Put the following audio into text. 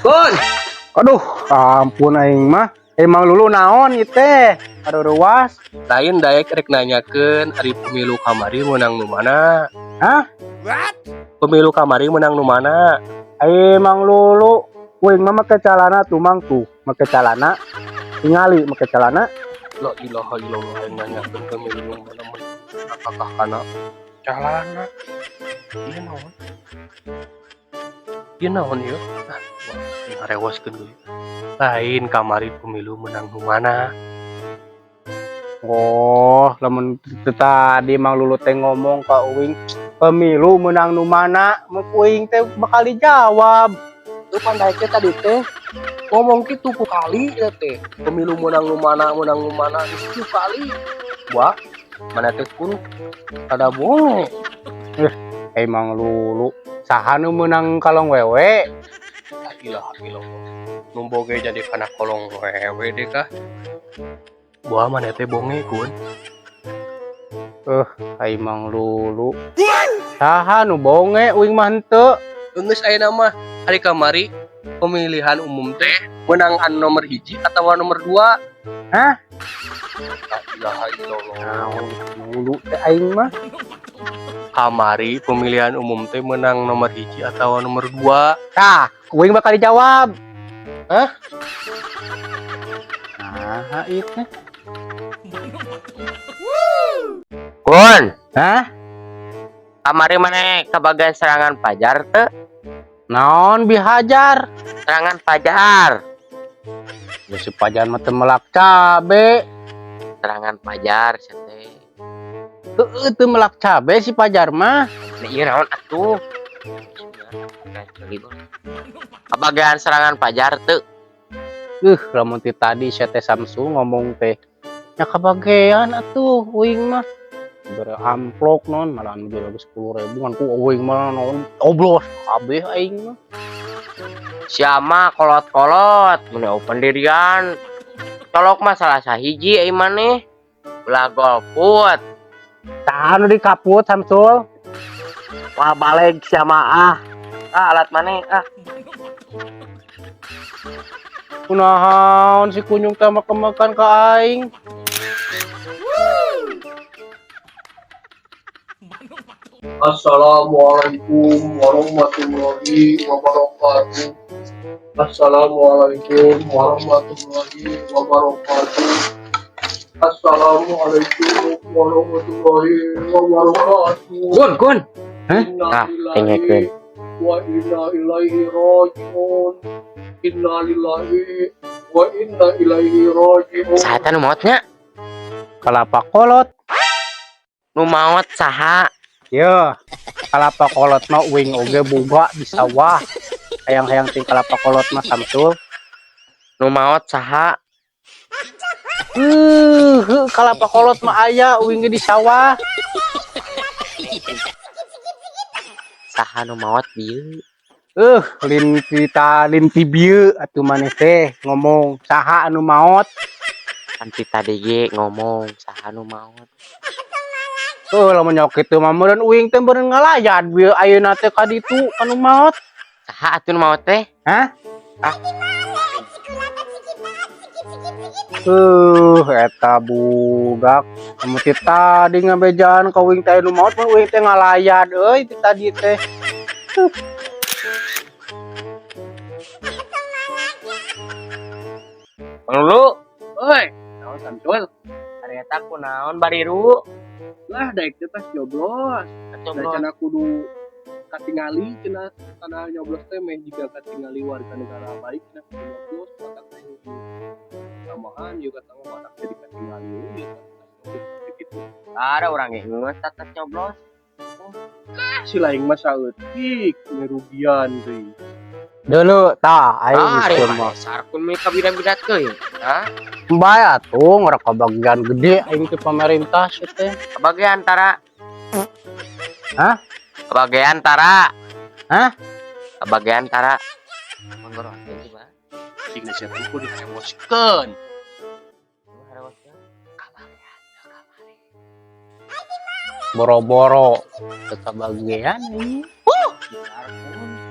Kun, Aduh, ampun aing mah. Emang lulu naon ieu teh? Aduh ruas. lain daek rek nanyakeun ari pemilu kamari menang nu mana? Hah? Pemilu kamari menang nu mana? Emang lulu kuing mah make calana tuh mang tuh, make calana. Tingali make calana. La ilaha illallah aing nanyakeun pemilu nu mana apakah kana calana? Ieu naon? Ieu naon ieu? Ah, wah, ngarewaskeun deui. Lain kamari pemilu menang nu mana? Oh, lamun tadi mang lulu teh ngomong ka uing pemilu menang nu mana, mun uing teh bakal dijawab. Teu pandai teh tadi teh ngomong kitu ku kali ya teh. Pemilu menang nu mana itu kali. Wah, mana teh kun kada bonge. Emang lulu saha nu menang kalong wewe? La ilaha illallah. Nu boge jadi kana kolong wewe deh kah? Wah, mana teh bonge kun. Emang lulu saha nu bonge uing mah henteu. Geus aya nama hari kamari pemilihan umum teh menangan nomor hiji atau nomor 2. Hah? La ilaha illallah. Naon lulu teh aing mah? Kamari pemilihan umum teh menang nomor hiji atau nomor 2. Tah, uing bakal dijawab. Hah? Nah, itu. Kun, Hah? kamari mana kebagian serangan pajar teu? Naon bihajar? Serangan pajar. Ya si pajan mah teu melak cabe. Serangan pajar sate. Heueuh teu melak cabe si pajar mah. Nah, ieu naon atuh? Kebagian serangan pajar teu? Lamun ti tadi sia teh Samsu ngomong teh. Ya kabagean atuh uing mah. Bere amplop non malah anu jadi 10.000 kan ku uing mah naon oblos kabeh aing mah. Siama kolot-kolot mun open dirian. Tolok masalah sahiji ai maneh. Ulah golput. Tah anu dikaput Samsul. Wah balik siama alat maneh Kunaon si kunyung teh makan ka aing. Assalamualaikum warahmatullahi wabarakatuh. Assalamualaikum warahmatullahi wabarakatuh. Assalamualaikum warahmatullahi wabarakatuh. Kun. Inna Tengekeun. wa inna ilaihi rajiun. Inna lillahi wa inna ilaihi rajiun. Saha teh nu maotnya? Kalapa kolot. Nu maot saha? Yo, kalapa kolot mah uing oge boga di sawah. Hayang-hayang ting kalapa kolot mah Samsul. Nu maot saha? Kalapa kolot mah aya uing ge di sawah. Saha nu maot dieu? Lin ti bieu atuh maneh teh ngomong saha anu maot. Kan kita ge ngomong saha nu maot. Lamun nyaok kitu mah meureun uing teh meureun ngalayat bieu ayeuna teh ka ditu anu maot. Saha atuh nu maot teh? Hah? Eta budak. Kamu ti tadi ngabejaan ka uing teh anu maot mah uing teh ngalayat euy ti tadi teh. Lu, Oi, naon Samsul? ari eta kunaon bariru? Lah daek teh tas nyoblos. Cenah kudu katingali cenah kana nyoblos teh meh jika katingali warga negara baik cenah kudu nyoblos mata teh tambahan juga tanggung mata jadi katingali gitu. Ada urang ge geus tatas nyoblos. Si lain mah saeutik ngerugian deui. Dulu tah aing Ari geus mah mah. sarkun mi kabida-bidat teuing. Hah? Bae atuh ngora kabagian gede aing teh pemerintah sih teh. Kebagian antara. Hah? Kebagian antara. Hah? Kebagian antara. Menggoro teh coba. Sing sia kudu direwoskeun. Boro-boro teu kabagian ini. Sarkun.